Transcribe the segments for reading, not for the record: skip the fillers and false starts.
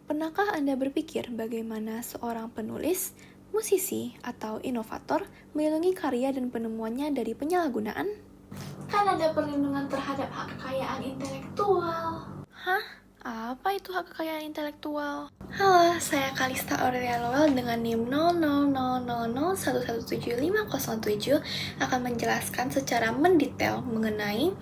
Pernahkah Anda berpikir bagaimana seorang penulis, musisi, atau inovator melindungi karya dan penemuannya dari penyalahgunaan? Kan ada perlindungan terhadap hak kekayaan intelektual. Hah? Apa itu hak kekayaan intelektual? Halo, saya Kalista Aurelia Lowell dengan NIM 0000117507 akan menjelaskan secara mendetail mengenai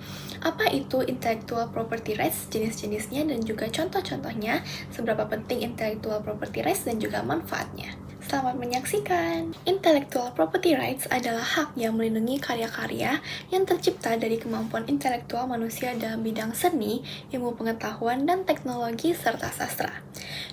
apa itu intellectual property rights, jenis-jenisnya, dan juga contoh-contohnya, seberapa penting intellectual property rights dan juga manfaatnya. Selamat menyaksikan! Intellectual property rights adalah hak yang melindungi karya-karya yang tercipta dari kemampuan intelektual manusia dalam bidang seni, ilmu pengetahuan, dan teknologi, serta sastra.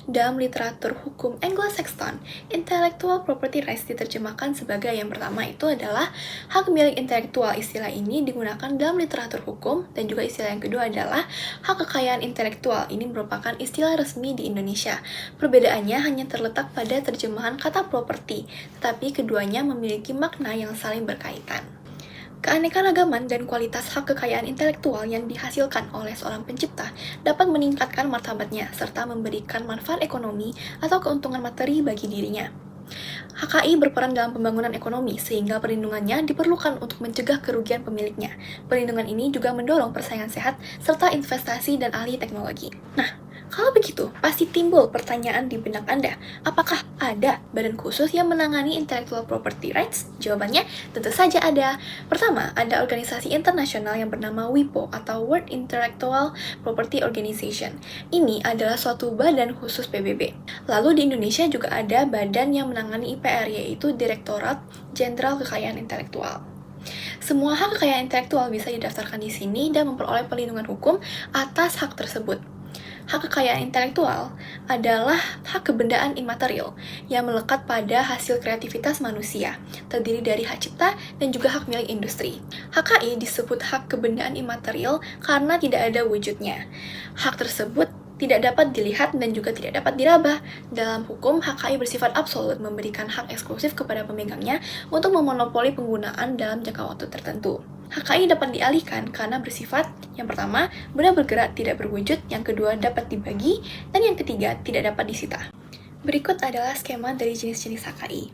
Dalam literatur hukum Anglo-Saxon, intellectual property rights diterjemahkan sebagai yang pertama itu adalah hak milik intelektual. Istilah ini digunakan dalam literatur hukum, dan juga istilah yang kedua adalah hak kekayaan intelektual. Ini merupakan istilah resmi di Indonesia. Perbedaannya hanya terletak pada terjemahan kata properti, tetapi keduanya memiliki makna yang saling berkaitan. Keanekaragaman dan kualitas hak kekayaan intelektual yang dihasilkan oleh seorang pencipta dapat meningkatkan martabatnya serta memberikan manfaat ekonomi atau keuntungan materi bagi dirinya. HKI berperan dalam pembangunan ekonomi sehingga perlindungannya diperlukan untuk mencegah kerugian pemiliknya. Perlindungan ini juga mendorong persaingan sehat serta investasi dan ahli teknologi. Nah, kalau begitu, pasti timbul pertanyaan di benak Anda, apakah ada badan khusus yang menangani intellectual property rights? Jawabannya tentu saja ada. Pertama, ada organisasi internasional yang bernama WIPO atau World Intellectual Property Organization. Ini adalah suatu badan khusus PBB. Lalu di Indonesia juga ada badan yang menangani IPR, yaitu Direktorat Jenderal Kekayaan Intelektual. Semua hak kekayaan intelektual bisa didaftarkan di sini dan memperoleh perlindungan hukum atas hak tersebut. Hak kekayaan intelektual adalah hak kebendaan imaterial yang melekat pada hasil kreativitas manusia, terdiri dari hak cipta dan juga hak milik industri. HKI disebut hak kebendaan imaterial karena tidak ada wujudnya. Hak tersebut tidak dapat dilihat dan juga tidak dapat diraba. Dalam hukum, HKI bersifat absolut, memberikan hak eksklusif kepada pemegangnya untuk memonopoli penggunaan dalam jangka waktu tertentu. HKI dapat dialihkan karena bersifat, yang pertama, benda bergerak tidak berwujud, yang kedua, dapat dibagi, dan yang ketiga, tidak dapat disita. Berikut adalah skema dari jenis-jenis HKI.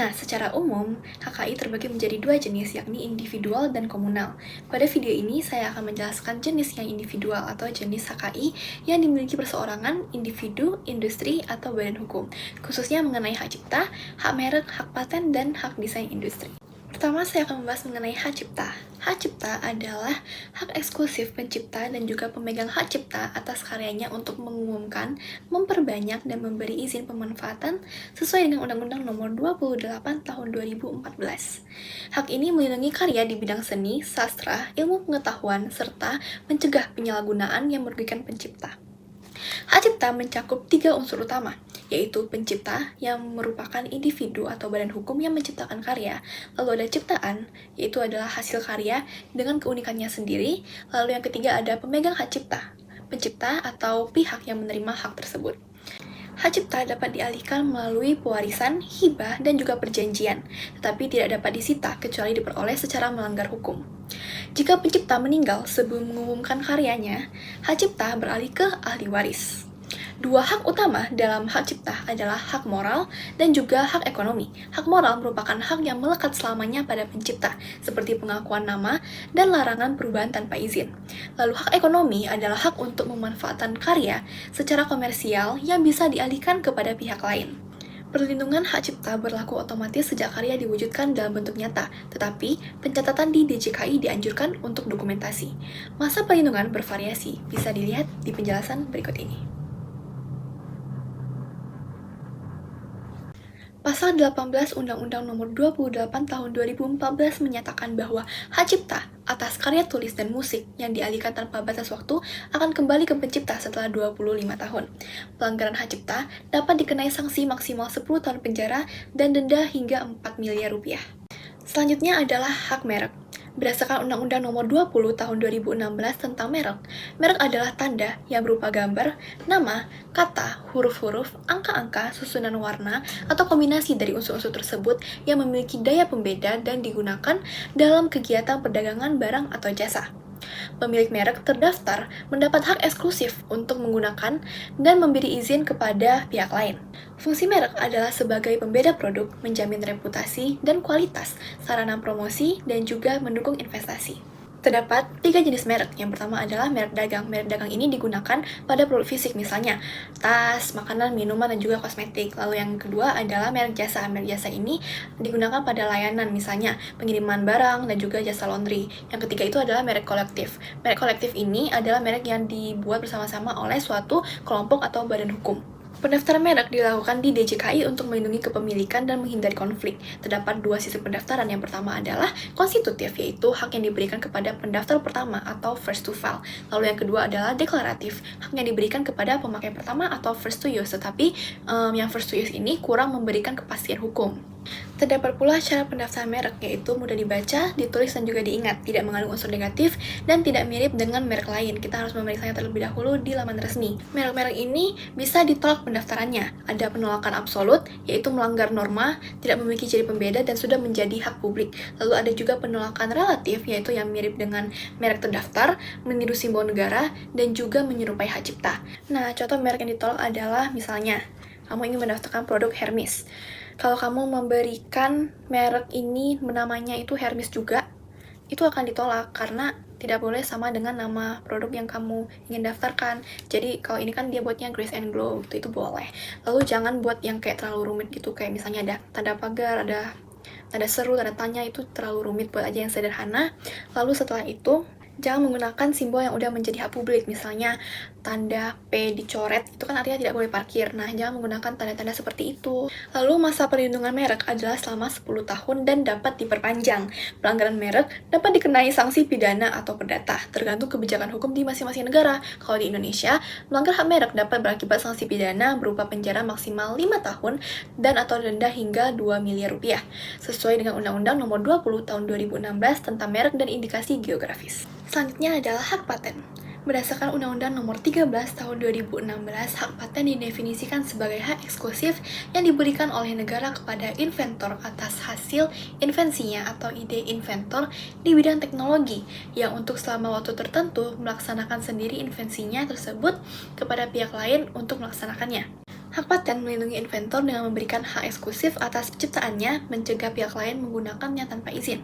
Nah, secara umum, HKI terbagi menjadi dua jenis, yakni individual dan komunal. Pada video ini, saya akan menjelaskan jenis yang individual atau jenis HKI yang dimiliki perseorangan, individu, industri, atau badan hukum, khususnya mengenai hak cipta, hak merek, hak paten, dan hak desain industri. Pertama, saya akan membahas mengenai hak cipta. Hak cipta adalah hak eksklusif pencipta dan juga pemegang hak cipta atas karyanya untuk mengumumkan, memperbanyak, dan memberi izin pemanfaatan sesuai dengan Undang-Undang Nomor 28 Tahun 2014. Hak ini melindungi karya di bidang seni, sastra, ilmu pengetahuan, serta mencegah penyalahgunaan yang merugikan pencipta. Hak cipta mencakup 3 unsur utama, yaitu pencipta yang merupakan individu atau badan hukum yang menciptakan karya, lalu ada ciptaan, yaitu adalah hasil karya dengan keunikannya sendiri, lalu yang ketiga ada pemegang hak cipta, pencipta atau pihak yang menerima hak tersebut. Hak cipta dapat dialihkan melalui pewarisan, hibah, dan juga perjanjian, tetapi tidak dapat disita kecuali diperoleh secara melanggar hukum. Jika pencipta meninggal sebelum mengumumkan karyanya, hak cipta beralih ke ahli waris. Dua hak utama dalam hak cipta adalah hak moral dan juga hak ekonomi. Hak moral merupakan hak yang melekat selamanya pada pencipta, seperti pengakuan nama dan larangan perubahan tanpa izin. Lalu hak ekonomi adalah hak untuk memanfaatkan karya secara komersial yang bisa dialihkan kepada pihak lain. Perlindungan hak cipta berlaku otomatis sejak karya diwujudkan dalam bentuk nyata, tetapi pencatatan di DJKI dianjurkan untuk dokumentasi. Masa perlindungan bervariasi, bisa dilihat di penjelasan berikut ini. Pasal 18 Undang-Undang Nomor 28 Tahun 2014 menyatakan bahwa hak cipta atas karya tulis dan musik yang dialihkan tanpa batas waktu akan kembali ke pencipta setelah 25 tahun. Pelanggaran hak cipta dapat dikenai sanksi maksimal 10 tahun penjara dan denda hingga 4 miliar rupiah. Selanjutnya adalah hak merek. Berdasarkan Undang-Undang Nomor 20 Tahun 2016 tentang merek, merek adalah tanda yang berupa gambar, nama, kata, huruf-huruf, angka-angka, susunan warna, atau kombinasi dari unsur-unsur tersebut yang memiliki daya pembeda dan digunakan dalam kegiatan perdagangan barang atau jasa. Pemilik merek terdaftar mendapat hak eksklusif untuk menggunakan dan memberi izin kepada pihak lain. Fungsi merek adalah sebagai pembeda produk, menjamin reputasi dan kualitas, sarana promosi, dan juga mendukung investasi. Terdapat 3 jenis merek. Yang pertama adalah merek dagang. Merek dagang ini digunakan pada produk fisik, misalnya tas, makanan, minuman, dan juga kosmetik. Lalu yang kedua adalah merek jasa. Merek jasa ini digunakan pada layanan, misalnya pengiriman barang dan juga jasa laundry. Yang ketiga itu adalah merek kolektif. Merek kolektif ini adalah merek yang dibuat bersama-sama oleh suatu kelompok atau badan hukum. Pendaftaran merek dilakukan di DJKI untuk melindungi kepemilikan dan menghindari konflik. Terdapat 2 sistem pendaftaran. Yang pertama adalah konstitutif, yaitu hak yang diberikan kepada pendaftar pertama atau first to file. Lalu yang kedua adalah deklaratif, hak yang diberikan kepada pemakai pertama atau first to use. Tetapi yang first to use ini kurang memberikan kepastian hukum. Terdapat pula cara pendaftaran merek, yaitu mudah dibaca, ditulis, dan juga diingat, tidak mengandung unsur negatif, dan tidak mirip dengan merek lain. Kita harus memeriksanya terlebih dahulu di laman resmi. Merek-merek ini bisa ditolak pendaftarannya. Ada penolakan absolut, yaitu melanggar norma, tidak memiliki ciri pembeda, dan sudah menjadi hak publik. Lalu ada juga penolakan relatif, yaitu yang mirip dengan merek terdaftar, meniru simbol negara, dan juga menyerupai hak cipta. Nah, contoh merek yang ditolak adalah misalnya, kamu ingin mendaftarkan produk Hermes. Kalau kamu memberikan merek ini namanya itu Hermes juga, itu akan ditolak karena tidak boleh sama dengan nama produk yang kamu ingin daftarkan. Jadi kalau ini kan dia buatnya Grace and Glow, itu boleh. Lalu jangan buat yang kayak terlalu rumit gitu, kayak misalnya ada tanda pagar, ada tanda seru, tanda tanya, itu terlalu rumit, buat aja yang sederhana. Lalu setelah itu, jangan menggunakan simbol yang udah menjadi hak publik, misalnya tanda P dicoret, itu kan artinya tidak boleh parkir. Nah, jangan menggunakan tanda-tanda seperti itu. Lalu masa perlindungan merek adalah selama 10 tahun dan dapat diperpanjang. Pelanggaran merek dapat dikenai sanksi pidana atau perdata, tergantung kebijakan hukum di masing-masing negara. Kalau di Indonesia, melanggar hak merek dapat berakibat sanksi pidana berupa penjara maksimal 5 tahun dan atau denda hingga 2 miliar rupiah, sesuai dengan Undang-Undang Nomor 20 Tahun 2016 tentang merek dan indikasi geografis. Selanjutnya adalah hak paten. Berdasarkan Undang-Undang Nomor 13 Tahun 2016, hak paten didefinisikan sebagai hak eksklusif yang diberikan oleh negara kepada inventor atas hasil invensinya atau ide inventor di bidang teknologi yang untuk selama waktu tertentu melaksanakan sendiri invensinya tersebut kepada pihak lain untuk melaksanakannya. Hak paten melindungi inventor dengan memberikan hak eksklusif atas penciptaannya, mencegah pihak lain menggunakannya tanpa izin.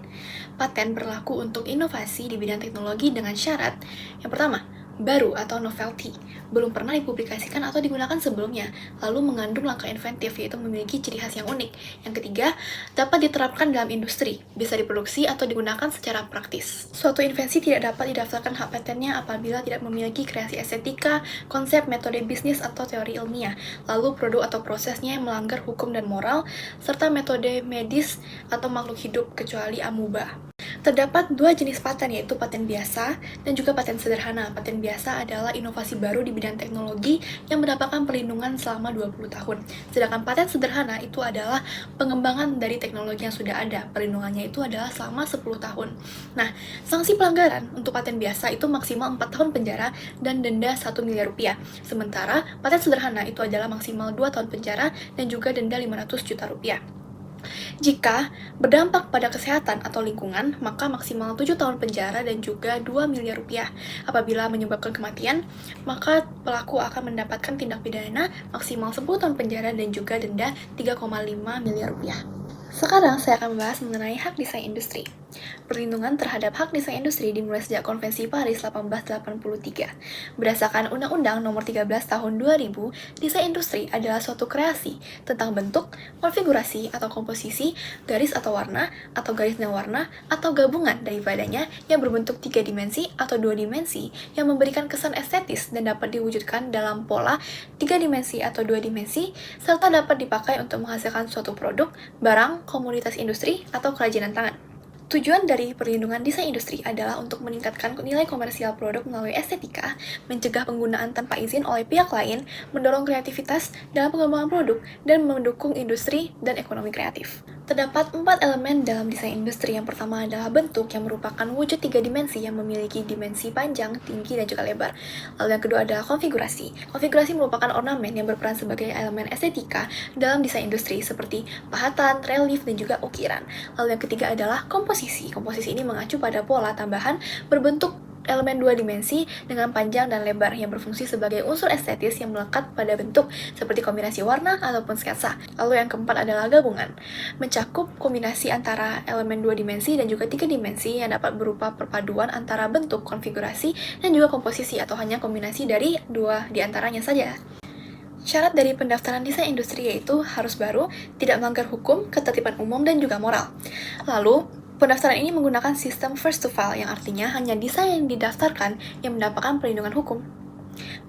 Paten berlaku untuk inovasi di bidang teknologi dengan syarat, yang pertama, baru atau novelty, belum pernah dipublikasikan atau digunakan sebelumnya, lalu mengandung langkah inventif, yaitu memiliki ciri khas yang unik. Yang ketiga, dapat diterapkan dalam industri, bisa diproduksi atau digunakan secara praktis. Suatu invensi tidak dapat didaftarkan hak patennya apabila tidak memiliki kreasi estetika, konsep, metode bisnis, atau teori ilmiah, lalu produk atau prosesnya yang melanggar hukum dan moral, serta metode medis atau makhluk hidup kecuali amuba. Terdapat 2 jenis paten, yaitu paten biasa dan juga paten sederhana. Paten biasa adalah inovasi baru di bidang teknologi yang mendapatkan perlindungan selama 20 tahun. Sedangkan paten sederhana itu adalah pengembangan dari teknologi yang sudah ada. Perlindungannya itu adalah selama 10 tahun. Nah, sanksi pelanggaran untuk paten biasa itu maksimal 4 tahun penjara dan denda 1 miliar rupiah. Sementara paten sederhana itu adalah maksimal 2 tahun penjara dan juga denda 500 juta rupiah. Jika berdampak pada kesehatan atau lingkungan, maka maksimal 7 tahun penjara dan juga 2 miliar rupiah. Apabila menyebabkan kematian, maka pelaku akan mendapatkan tindak pidana maksimal 10 tahun penjara dan juga denda 3,5 miliar rupiah. Sekarang saya akan membahas mengenai hak desain industri. Perlindungan terhadap hak desain industri dimulai sejak Konvensi Paris 1883. Berdasarkan Undang-Undang Nomor 13 Tahun 2000, desain industri adalah suatu kreasi tentang bentuk, konfigurasi atau komposisi, garis atau warna, atau garis dan warna, atau gabungan daripadanya yang berbentuk 3 dimensi atau 2 dimensi yang memberikan kesan estetis dan dapat diwujudkan dalam pola 3 dimensi atau 2 dimensi, serta dapat dipakai untuk menghasilkan suatu produk, barang, komoditas industri, atau kerajinan tangan. Tujuan dari perlindungan desain industri adalah untuk meningkatkan nilai komersial produk melalui estetika, mencegah penggunaan tanpa izin oleh pihak lain, mendorong kreativitas dalam pengembangan produk, dan mendukung industri dan ekonomi kreatif. Terdapat 4 elemen dalam desain industri. Yang pertama adalah bentuk, yang merupakan wujud 3 dimensi yang memiliki dimensi panjang, tinggi, dan juga lebar. Lalu yang kedua adalah konfigurasi. Konfigurasi merupakan ornamen yang berperan sebagai elemen estetika dalam desain industri seperti pahatan, relief, dan juga ukiran. Lalu yang ketiga adalah komposisi. Komposisi ini mengacu pada pola tambahan berbentuk elemen dua dimensi dengan panjang dan lebar yang berfungsi sebagai unsur estetis yang melekat pada bentuk seperti kombinasi warna ataupun sketsa. Lalu yang keempat adalah gabungan, mencakup kombinasi antara elemen dua dimensi dan juga tiga dimensi yang dapat berupa perpaduan antara bentuk, konfigurasi, dan juga komposisi atau hanya kombinasi dari dua di antaranya saja. Syarat dari pendaftaran desain industri yaitu harus baru, tidak melanggar hukum, ketertiban umum, dan juga moral. Lalu, pendaftaran ini menggunakan sistem first to file yang artinya hanya desain yang didaftarkan yang mendapatkan perlindungan hukum.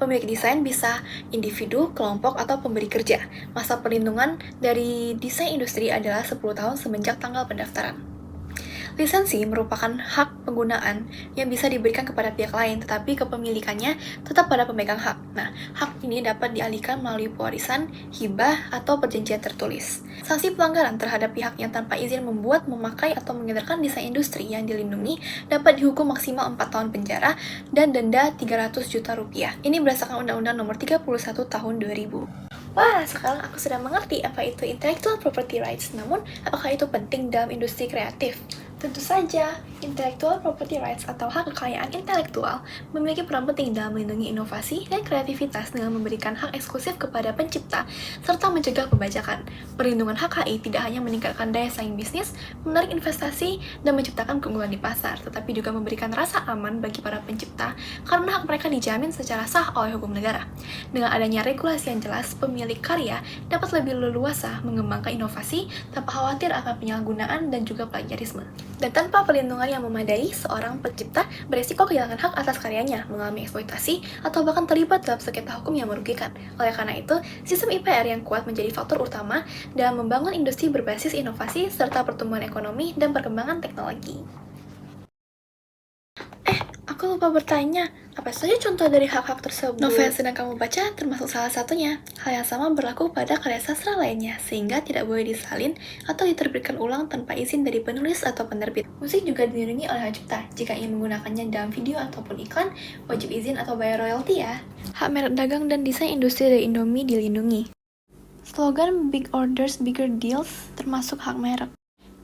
Pemilik desain bisa individu, kelompok, atau pemberi kerja. Masa perlindungan dari desain industri adalah 10 tahun semenjak tanggal pendaftaran. Lisensi merupakan hak penggunaan yang bisa diberikan kepada pihak lain, tetapi kepemilikannya tetap pada pemegang hak. Nah, hak ini dapat dialihkan melalui pewarisan, hibah, atau perjanjian tertulis. Sanksi pelanggaran terhadap pihak yang tanpa izin membuat, memakai, atau mengedarkan desain industri yang dilindungi dapat dihukum maksimal 4 tahun penjara dan denda 300 juta rupiah. Ini berdasarkan Undang-Undang Nomor 31 Tahun 2000. Wah, sekarang aku sudah mengerti apa itu intellectual property rights. Namun, apakah itu penting dalam industri kreatif? Tentu saja, intellectual property rights atau hak kekayaan intelektual memiliki peran penting dalam melindungi inovasi dan kreativitas dengan memberikan hak eksklusif kepada pencipta serta mencegah pembajakan. Perlindungan hak HI tidak hanya meningkatkan daya saing bisnis, menarik investasi, dan menciptakan keunggulan di pasar, tetapi juga memberikan rasa aman bagi para pencipta karena hak mereka dijamin secara sah oleh hukum negara. Dengan adanya regulasi yang jelas, pemilik karya dapat lebih leluasa mengembangkan inovasi tanpa khawatir akan penyalahgunaan dan juga plagiarisme. Dan tanpa perlindungan yang memadai, seorang pencipta beresiko kehilangan hak atas karyanya, mengalami eksploitasi, atau bahkan terlibat dalam sengketa hukum yang merugikan. Oleh karena itu, sistem IPR yang kuat menjadi faktor utama dalam membangun industri berbasis inovasi serta pertumbuhan ekonomi dan perkembangan teknologi. Aku lupa bertanya, apa saja contoh dari hak-hak tersebut? Novel yang sedang kamu baca termasuk salah satunya. Hal yang sama berlaku pada karya sastra lainnya, sehingga tidak boleh disalin atau diterbitkan ulang tanpa izin dari penulis atau penerbit. Musik juga dilindungi oleh hak cipta. Jika ingin menggunakannya dalam video ataupun iklan, wajib izin atau bayar royalti ya. Hak merek dagang dan desain industri dari Indomie dilindungi. Slogan Big Orders, Bigger Deals termasuk hak merek.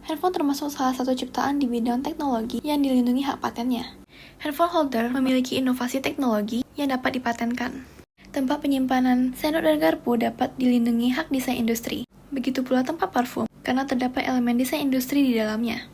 Handphone termasuk salah satu ciptaan di bidang teknologi yang dilindungi hak patennya. Handphone holder memiliki inovasi teknologi yang dapat dipatenkan. Tempat penyimpanan sendok dan garpu dapat dilindungi hak desain industri. Begitu pula tempat parfum, karena terdapat elemen desain industri di dalamnya.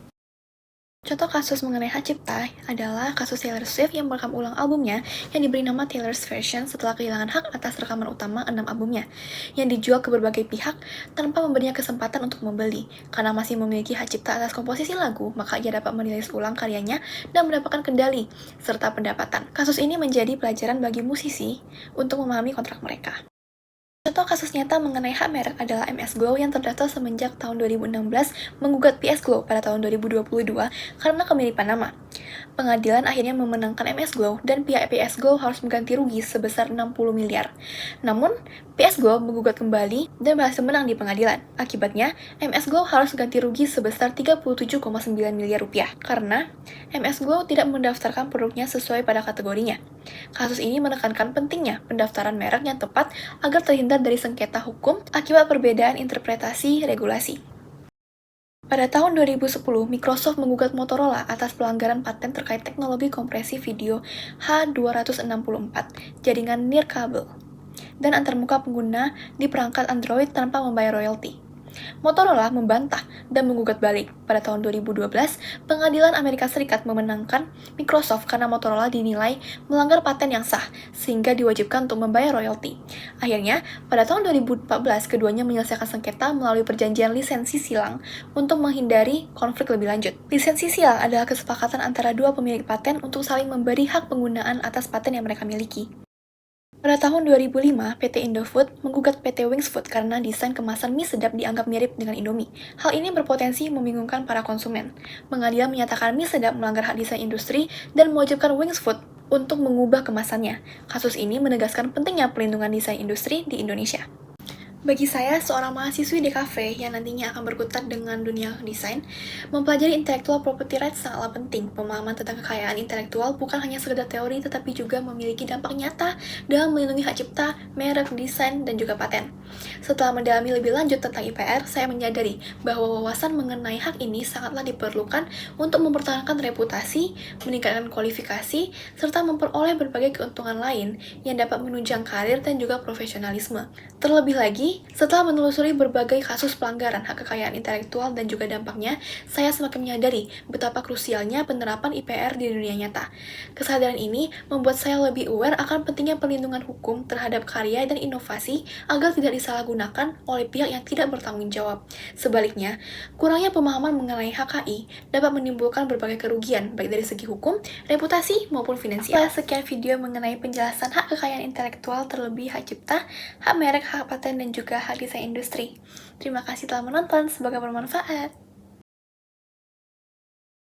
Contoh kasus mengenai hak cipta adalah kasus Taylor Swift yang merekam ulang albumnya yang diberi nama Taylor's Version setelah kehilangan hak atas rekaman utama 6 albumnya yang dijual ke berbagai pihak tanpa memberinya kesempatan untuk membeli. Karena masih memiliki hak cipta atas komposisi lagu, maka ia dapat merilis ulang karyanya dan mendapatkan kendali serta pendapatan. Kasus ini menjadi pelajaran bagi musisi untuk memahami kontrak mereka. Contoh kasus nyata mengenai hak merek adalah MS Glow yang terdaftar semenjak tahun 2016 menggugat PS Glow pada tahun 2022 karena kemiripan nama. Pengadilan akhirnya memenangkan MS Glow dan pihak PS Glow harus mengganti rugi sebesar 60 miliar. Namun, PS Glow menggugat kembali dan berhasil menang di pengadilan. Akibatnya, MS Glow harus ganti rugi sebesar 37,9 miliar rupiah karena MS Glow tidak mendaftarkan produknya sesuai pada kategorinya. Kasus ini menekankan pentingnya pendaftaran merek yang tepat agar terhindar dari sengketa hukum akibat perbedaan interpretasi regulasi. Pada tahun 2010, Microsoft menggugat Motorola atas pelanggaran paten terkait teknologi kompresi video H264, jaringan nirkabel, dan antarmuka pengguna di perangkat Android tanpa membayar royalti. Motorola membantah dan menggugat balik. Pada tahun 2012, pengadilan Amerika Serikat memenangkan Microsoft karena Motorola dinilai melanggar paten yang sah, sehingga diwajibkan untuk membayar royalti. Akhirnya, pada tahun 2014, keduanya menyelesaikan sengketa melalui perjanjian lisensi silang untuk menghindari konflik lebih lanjut. Lisensi silang adalah kesepakatan antara dua pemilik paten untuk saling memberi hak penggunaan atas paten yang mereka miliki. Pada tahun 2005, PT Indofood menggugat PT Wings Food karena desain kemasan mie sedap dianggap mirip dengan Indomie. Hal ini berpotensi membingungkan para konsumen. Pengadilan menyatakan mie sedap melanggar hak desain industri dan mewajibkan Wings Food untuk mengubah kemasannya. Kasus ini menegaskan pentingnya pelindungan desain industri di Indonesia. Bagi saya, seorang mahasiswi DKV yang nantinya akan berkutat dengan dunia desain, mempelajari intellectual property rights sangatlah penting. Pemahaman tentang kekayaan intelektual bukan hanya sekedar teori, tetapi juga memiliki dampak nyata dalam melindungi hak cipta, merek, desain, dan juga paten. Setelah mendalami lebih lanjut tentang IPR, saya menyadari bahwa wawasan mengenai hak ini sangatlah diperlukan untuk mempertahankan reputasi, meningkatkan kualifikasi, serta memperoleh berbagai keuntungan lain yang dapat menunjang karir dan juga profesionalisme. Terlebih lagi, setelah menelusuri berbagai kasus pelanggaran hak kekayaan intelektual dan juga dampaknya, saya semakin menyadari betapa krusialnya penerapan IPR di dunia nyata. Kesadaran ini membuat saya lebih aware akan pentingnya perlindungan hukum terhadap karya dan inovasi agar tidak disalahgunakan oleh pihak yang tidak bertanggung jawab. Sebaliknya, kurangnya pemahaman mengenai HKI dapat menimbulkan berbagai kerugian, baik dari segi hukum, reputasi, maupun finansial. Sekian video mengenai penjelasan hak kekayaan intelektual, terlebih hak cipta, hak merek, hak paten, dan juga hak desain industri. Terima kasih telah menonton, semoga bermanfaat.